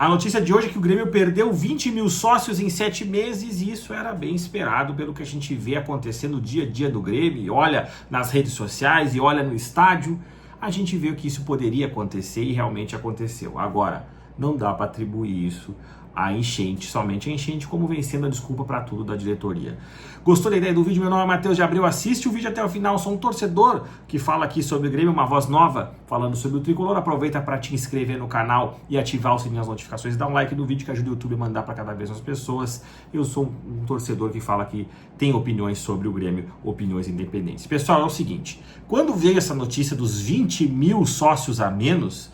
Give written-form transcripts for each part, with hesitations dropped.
A notícia de hoje é que o Grêmio perdeu 20 mil sócios em 7 meses e isso era bem esperado pelo que a gente vê acontecendo no dia a dia do Grêmio. E olha nas redes sociais e olha no estádio, a gente vê que isso poderia acontecer e realmente aconteceu. Agora, não dá para atribuir isso à enchente, somente a enchente, como vem sendo a desculpa para tudo da diretoria. Gostou da ideia do vídeo? Meu nome é Matheus de Abreu, assiste o vídeo até o final, sou um torcedor que fala aqui sobre o Grêmio, uma voz nova falando sobre o Tricolor. Aproveita para te inscrever no canal e ativar o sininho das notificações, dá um like no vídeo que ajuda o YouTube a mandar para cada vez mais pessoas. Eu sou um torcedor que fala que tem opiniões sobre o Grêmio, opiniões independentes. Pessoal, é o seguinte, quando veio essa notícia dos 20 mil sócios a menos,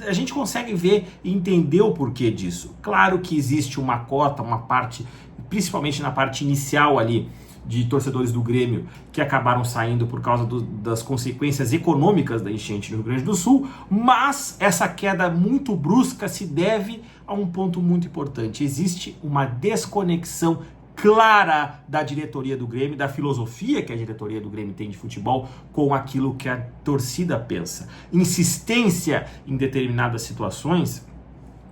a gente consegue ver e entender o porquê disso. Claro que existe uma cota, uma parte, principalmente na parte inicial ali, de torcedores do Grêmio que acabaram saindo por causa das consequências econômicas da enchente no Rio Grande do Sul, mas essa queda muito brusca se deve a um ponto muito importante. Existe uma desconexão clara da diretoria do Grêmio, da filosofia que a diretoria do Grêmio tem de futebol com aquilo que a torcida pensa. Insistência em determinadas situações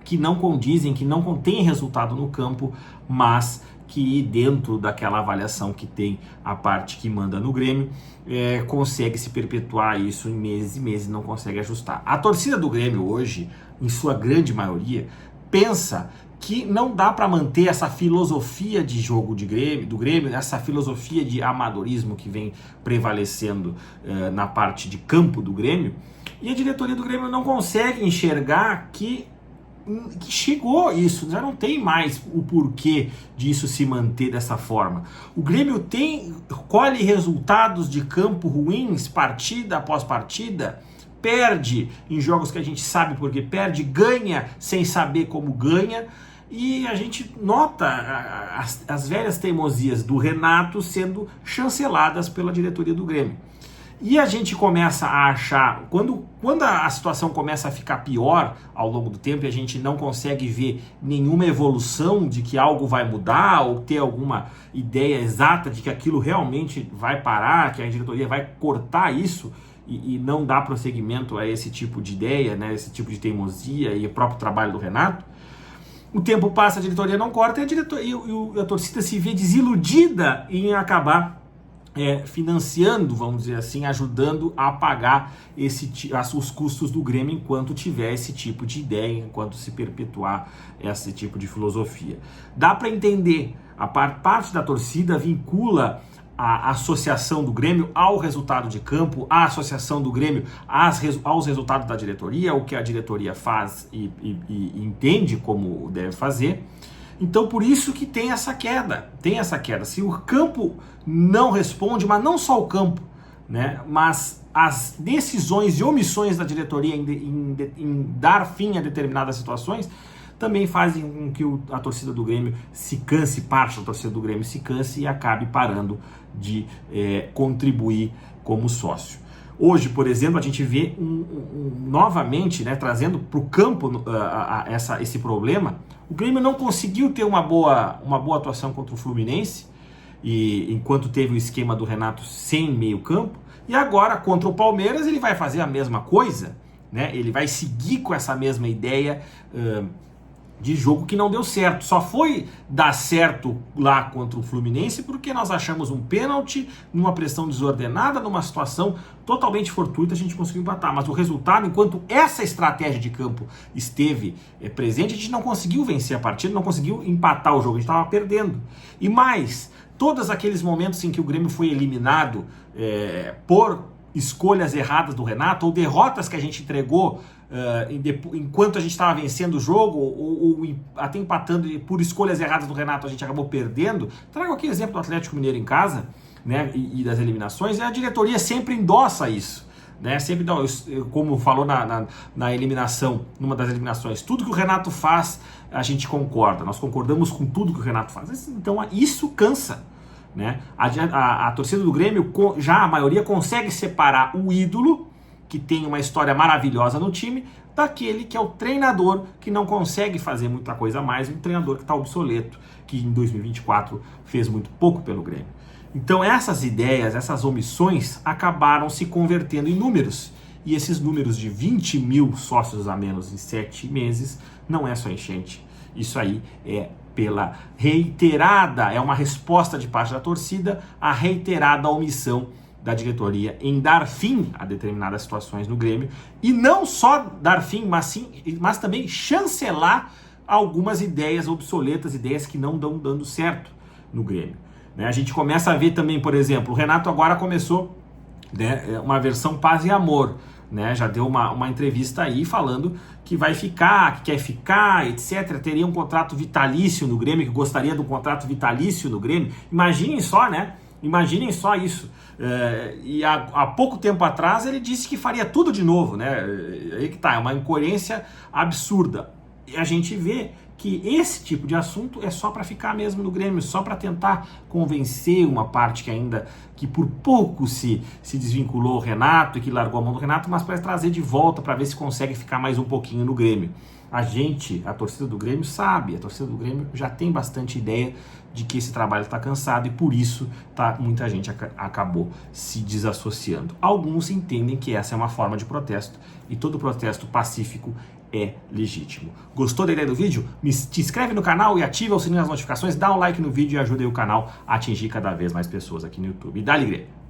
que não condizem, que não contêm resultado no campo, mas que dentro daquela avaliação que tem a parte que manda no Grêmio, consegue se perpetuar isso em meses e meses, não consegue ajustar. A torcida do Grêmio hoje, em sua grande maioria, pensa que não dá para manter essa filosofia de jogo do Grêmio, essa filosofia de amadorismo que vem prevalecendo na parte de campo do Grêmio, e a diretoria do Grêmio não consegue enxergar que chegou isso, já não tem mais o porquê disso se manter dessa forma. O Grêmio colhe resultados de campo ruins, partida após partida, perde em jogos que a gente sabe porque perde, ganha sem saber como ganha, e a gente nota as velhas teimosias do Renato sendo chanceladas pela diretoria do Grêmio. E a gente começa a achar, quando a situação começa a ficar pior ao longo do tempo e a gente não consegue ver nenhuma evolução de que algo vai mudar ou ter alguma ideia exata de que aquilo realmente vai parar, que a diretoria vai cortar isso e não dar prosseguimento a esse tipo de ideia, né, esse tipo de teimosia e o próprio trabalho do Renato, o tempo passa, a diretoria não corta e a torcida se vê desiludida em acabar financiando, vamos dizer assim, ajudando a pagar os custos do Grêmio enquanto tiver esse tipo de ideia, enquanto se perpetuar esse tipo de filosofia. Dá para entender, a parte da torcida vincula a associação do Grêmio ao resultado de campo, a associação do Grêmio aos resultados da diretoria, o que a diretoria faz e entende como deve fazer. Então por isso que tem essa queda. Se o campo não responde, mas não só o campo, né, mas as decisões e omissões da diretoria em dar fim a determinadas situações, também fazem com que a torcida do Grêmio se canse, parte da torcida do Grêmio se canse e acabe parando de contribuir como sócio. Hoje, por exemplo, a gente vê novamente, né, trazendo para o campo esse problema. O Grêmio não conseguiu ter uma boa atuação contra o Fluminense, enquanto teve o esquema do Renato sem meio campo, e agora contra o Palmeiras ele vai fazer a mesma coisa, né? Ele vai seguir com essa mesma ideia de jogo que não deu certo. Só foi dar certo lá contra o Fluminense porque nós achamos um pênalti, numa pressão desordenada, numa situação totalmente fortuita, a gente conseguiu empatar. Mas o resultado, enquanto essa estratégia de campo esteve presente, a gente não conseguiu vencer a partida, não conseguiu empatar o jogo, a gente estava perdendo. E mais, todos aqueles momentos em que o Grêmio foi eliminado por escolhas erradas do Renato, ou derrotas que a gente entregou enquanto a gente estava vencendo o jogo, ou até empatando por escolhas erradas do Renato, a gente acabou perdendo. Trago aqui o exemplo do Atlético Mineiro em casa, né, e das eliminações, e a diretoria sempre endossa isso, né, sempre dá, como falou na eliminação, numa das eliminações, tudo que o Renato faz, a gente concorda, nós concordamos com tudo que o Renato faz. Então isso cansa, né? A torcida do Grêmio, já a maioria consegue separar o ídolo, que tem uma história maravilhosa no time, daquele que é o treinador, que não consegue fazer muita coisa a mais, um treinador que está obsoleto, que em 2024 fez muito pouco pelo Grêmio. Então essas ideias, essas omissões acabaram se convertendo em números. E esses números de 20 mil sócios a menos em 7 meses não é só enchente. Isso aí é pela reiterada, é uma resposta de parte da torcida à reiterada omissão da diretoria em dar fim a determinadas situações no Grêmio, e não só dar fim, mas também chancelar algumas ideias obsoletas, ideias que não estão dando certo no Grêmio. Né? A gente começa a ver também, por exemplo, o Renato agora começou, né, uma versão paz e amor, né? Já deu uma entrevista aí falando que vai ficar, que quer ficar, etc. Teria um contrato vitalício no Grêmio, que gostaria de um contrato vitalício no Grêmio. Imaginem só, né? Imaginem só isso. E há pouco tempo atrás ele disse que faria tudo de novo, né? Aí que tá, é uma incoerência absurda. E a gente vê que esse tipo de assunto é só para ficar mesmo no Grêmio, só para tentar convencer uma parte que ainda, que por pouco se desvinculou o Renato e que largou a mão do Renato, mas para trazer de volta, para ver se consegue ficar mais um pouquinho no Grêmio. A torcida do Grêmio sabe, a torcida do Grêmio já tem bastante ideia de que esse trabalho está cansado e por isso muita gente acabou se desassociando. Alguns entendem que essa é uma forma de protesto e todo protesto pacífico é legítimo. Gostou da ideia do vídeo? Te inscreve no canal e ativa o sininho das notificações, dá um like no vídeo e ajuda aí o canal a atingir cada vez mais pessoas aqui no YouTube. E dá-lhe, Grêmio!